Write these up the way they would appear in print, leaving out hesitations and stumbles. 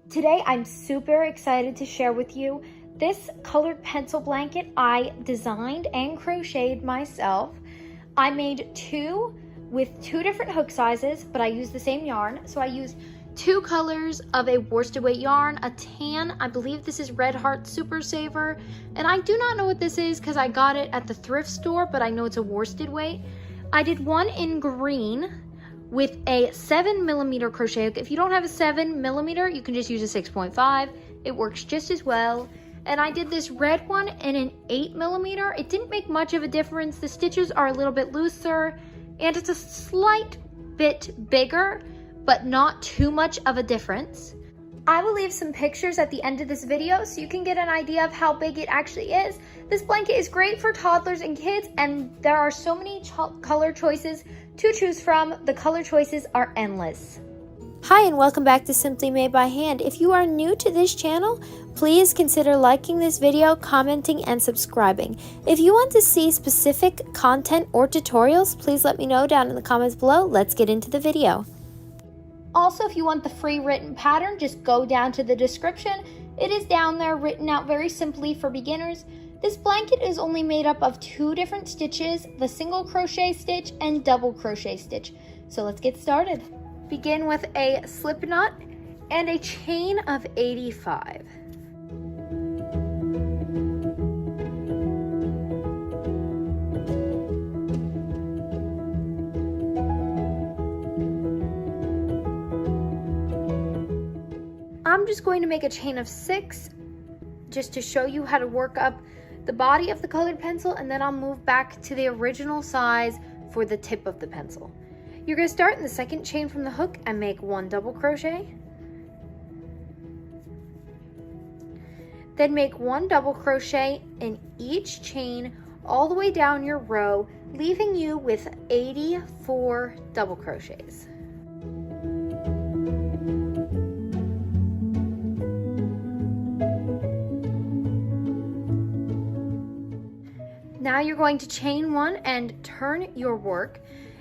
Today I'm super excited to share with you this colored pencil blanket I designed and crocheted myself. I made two with two different hook sizes, but I used the same yarn. So I used two colors of a worsted weight yarn, a tan, I believe this is Red Heart Super Saver, and I do not know what this is because I got it at the thrift store, but I know it's a worsted weight. I did one in green with a 7mm crochet hook. If you don't have a 7mm, you can just use a 6.5. It works just as well. And I did this red one in an 8mm. It didn't make much of a difference. The stitches are a little bit looser and it's a slight bit bigger, but not too much of a difference. I will leave some pictures at the end of this video so you can get an idea of how big it actually is. This blanket is great for toddlers and kids, and there are so many color choices to choose from. The color choices are endless. Hi and welcome back to Simply Made by Hand. If you are new to this channel, please consider liking this video, commenting, and subscribing. If you want to see specific content or tutorials, please let me know down in the comments below. Let's get into the video. Also, if you want the free written pattern, just go down to the description. It is down there, written out very simply for beginners. This blanket is only made up of two different stitches, the single crochet stitch and double crochet stitch. So let's get started. Begin with a slip knot and a chain of 85. I'm just going to make a chain of 6 just to show you how to work up the body of the colored pencil, and then I'll move back to the original size for the tip of the pencil. You're going to start in the second chain from the hook and make 1 double crochet. Then make 1 double crochet in each chain all the way down your row, leaving you with 84 double crochets. Now you're going to chain 1 and turn your work,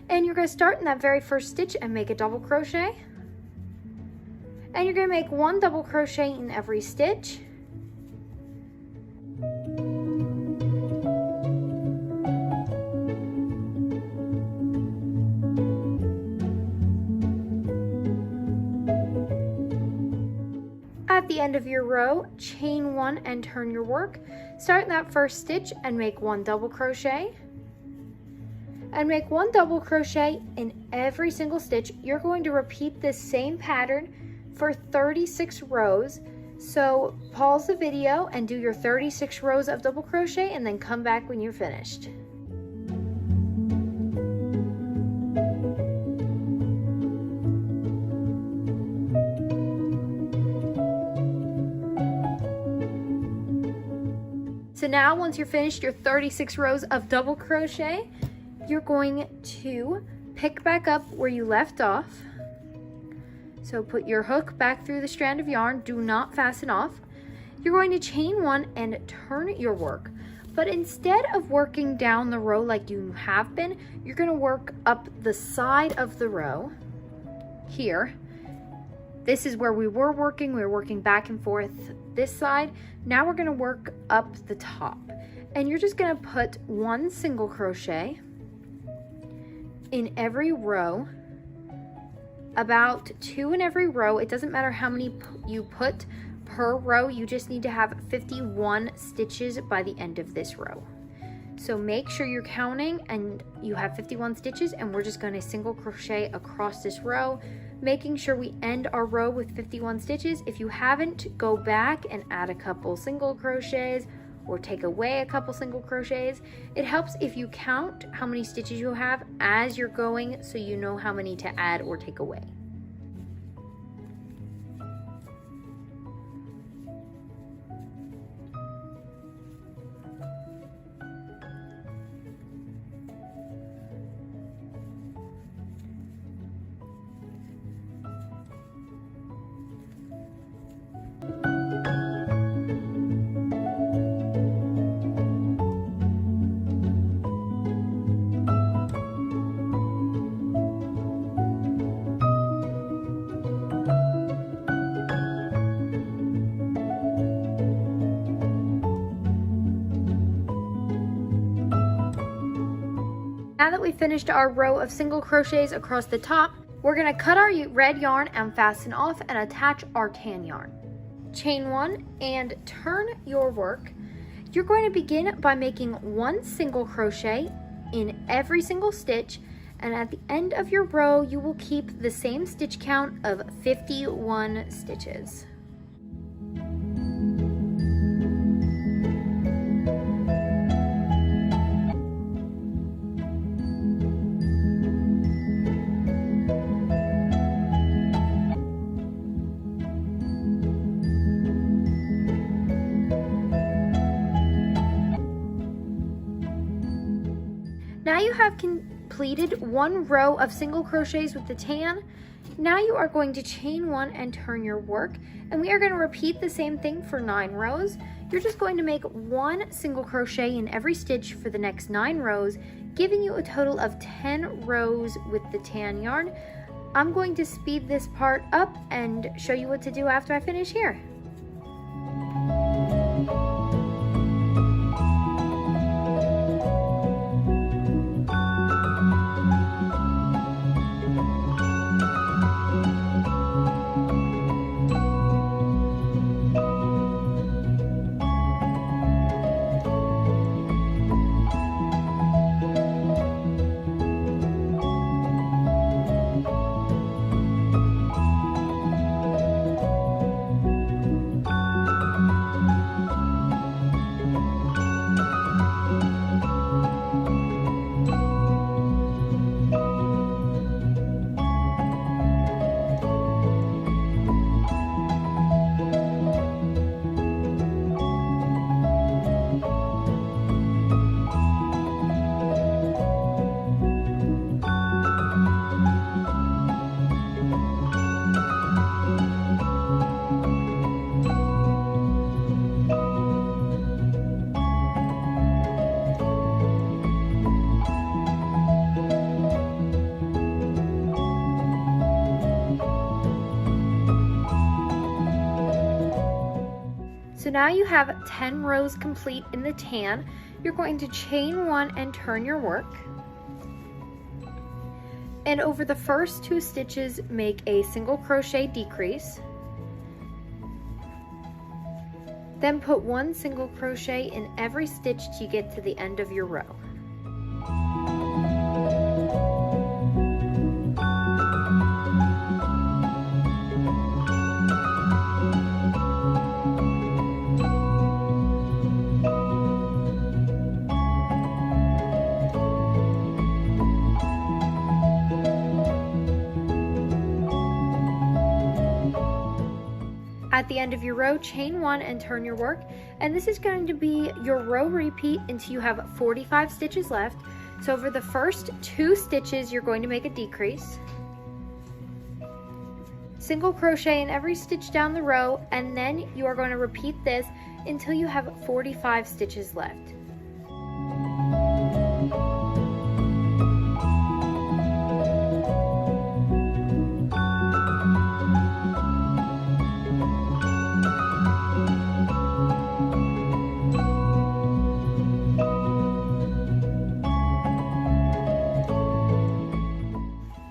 and you're going to start in that very first stitch and make a double crochet, and you're going to make 1 double crochet in every stitch. At the end of your row, chain 1 and turn your work. Start in that first stitch and make 1 double crochet. And make 1 double crochet in every single stitch. You're going to repeat this same pattern for 36 rows. So pause the video and do your 36 rows of double crochet and then come back when you're finished. So now once you're finished your 36 rows of double crochet, you're going to pick back up where you left off. So put your hook back through the strand of yarn, do not fasten off. You're going to chain 1 and turn your work. But instead of working down the row like you have been, you're going to work up the side of the row here. This is where we were working back and forth this side. Now we're going to work up the top, and you're just going to put 1 single crochet in every row, about 2 in every row. It doesn't matter how many you put per row, you just need to have 51 stitches by the end of this row. So make sure you're counting and you have 51 stitches, and we're just going to single crochet across this row, making sure we end our row with 51 stitches. If you haven't, go back and add a couple single crochets or take away a couple single crochets. It helps if you count how many stitches you have as you're going, so you know how many to add or take away. that we finished our row of single crochets across the top, we're going to cut our red yarn and fasten off and attach our tan yarn. Chain 1 and turn your work. You're going to begin by making 1 single crochet in every single stitch, and at the end of your row you will keep the same stitch count of 51 stitches. Now you have completed 1 row of single crochets with the tan. Now you are going to chain 1 and turn your work, and we are going to repeat the same thing for 9 rows. You're just going to make 1 single crochet in every stitch for the next 9 rows, giving you a total of 10 rows with the tan yarn. I'm going to speed this part up and show you what to do after I finish here. So now you have 10 rows complete in the tan. You're going to chain 1 and turn your work. And over the first 2 stitches, make a single crochet decrease. Then put 1 single crochet in every stitch to get to the end of your row. At the end of your row, chain 1 and turn your work, and this is going to be your row repeat until you have 45 stitches left. So over the first 2 stitches, you're going to make a decrease, single crochet in every stitch down the row, and then you are going to repeat this until you have 45 stitches left.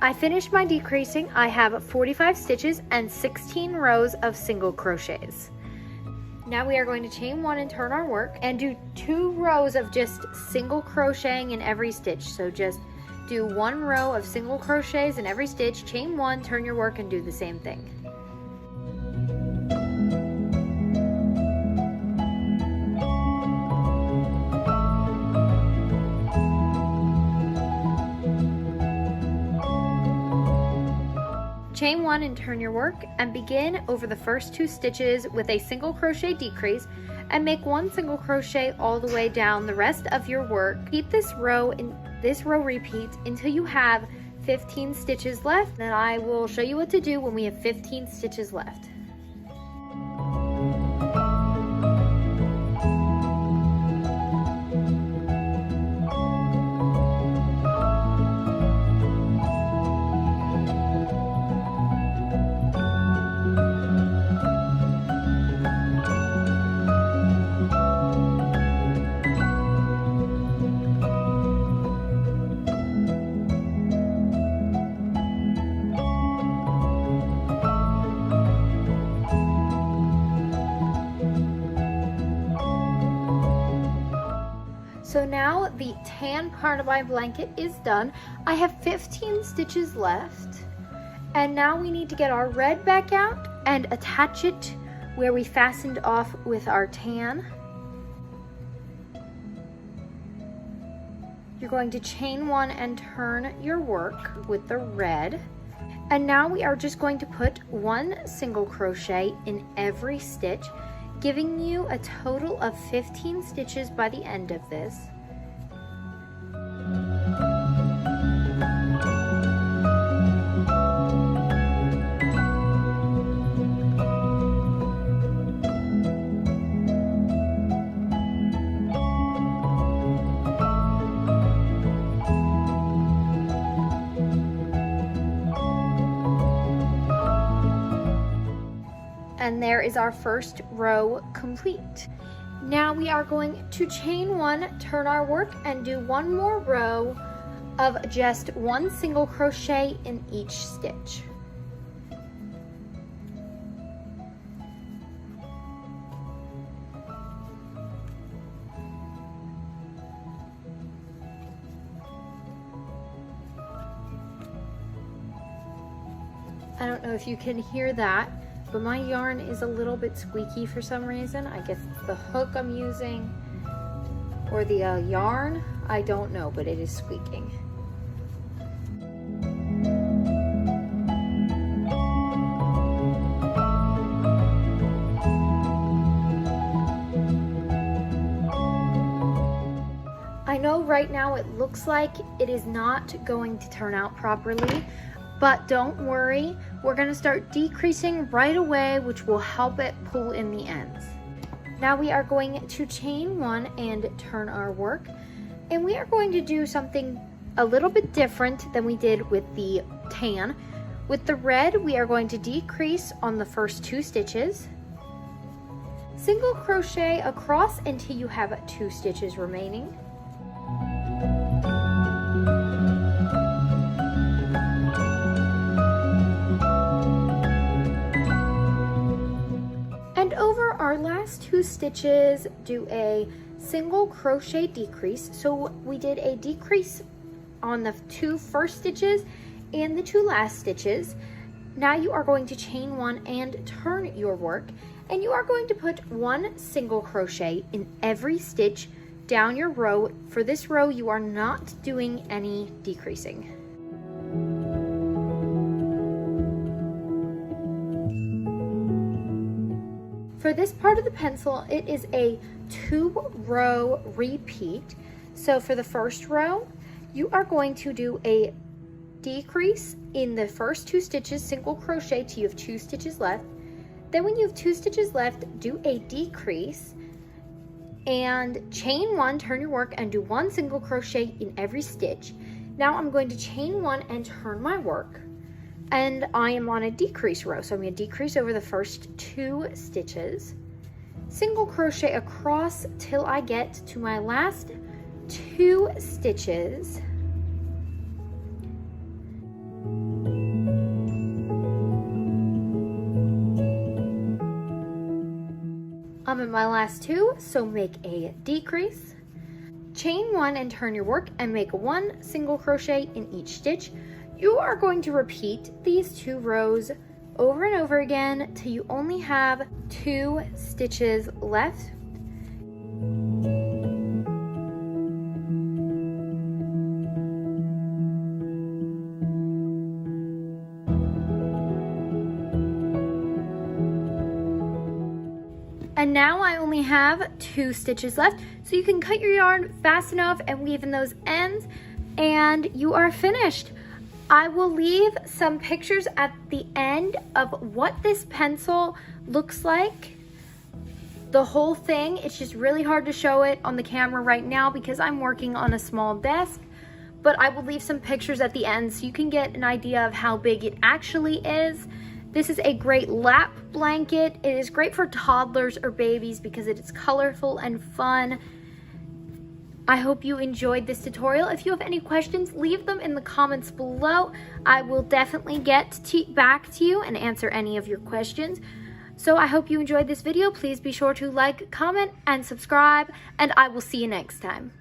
I finished my decreasing. I have 45 stitches and 16 rows of single crochets. Now we are going to chain 1 and turn our work and do 2 rows of just single crocheting in every stitch. So just do 1 row of single crochets in every stitch, chain 1, turn your work, and do the same thing. Chain 1 and turn your work, and begin over the first 2 stitches with a single crochet decrease, and make 1 single crochet all the way down the rest of your work. Keep this row repeat until you have 15 stitches left. Then I will show you what to do when we have 15 stitches left. So now the tan part of my blanket is done. I have 15 stitches left. And now we need to get our red back out and attach it where we fastened off with our tan. You're going to chain one and turn your work with the red. And now we are just going to put one single crochet in every stitch, giving you a total of 15 stitches by the end of this. And there is our first row complete. Now we are going to chain one, turn our work, and do one more row of just one single crochet in each stitch. I don't know if you can hear that, but my yarn is a little bit squeaky for some reason. I guess it's the hook I'm using or the yarn. I don't know, but it is squeaking. I know right now it looks like it is not going to turn out properly, but don't worry, we're gonna start decreasing right away, which will help it pull in the ends. Now we are going to chain one and turn our work, and we are going to do something a little bit different than we did with the tan. With the red, we are going to decrease on the first 2 stitches, single crochet across until you have 2 stitches remaining. And over our last 2 stitches, do a single crochet decrease. So we did a decrease on the 2 first stitches and the 2 last stitches. Now you are going to chain one and turn your work, and you are going to put 1 single crochet in every stitch down your row. For this row, you are not doing any decreasing. For this part of the pencil, it is a 2-row repeat. So for the first row, you are going to do a decrease in the first 2 stitches, single crochet till you have 2 stitches left. Then when you have 2 stitches left, do a decrease and chain one, turn your work, and do 1 single crochet in every stitch. Now I'm going to chain one and turn my work, and I am on a decrease row. So I'm going to decrease over the first 2 stitches, single crochet across till I get to my last 2 stitches. I'm in my last 2, so make a decrease, chain one and turn your work, and make 1 single crochet in each stitch. You are going to repeat these 2 rows over and over again till you only have 2 stitches left. And now I only have 2 stitches left, so you can cut your yarn fast enough and weave in those ends, and you are finished. I will leave some pictures at the end of what this pencil looks like. The whole thing, it's just really hard to show it on the camera right now because I'm working on a small desk, but I will leave some pictures at the end so you can get an idea of how big it actually is. This is a great lap blanket. It is great for toddlers or babies because it is colorful and fun. I hope you enjoyed this tutorial. If you have any questions, leave them in the comments below. I will definitely get back to you and answer any of your questions. So I hope you enjoyed this video. Please be sure to like, comment, and subscribe, and I will see you next time.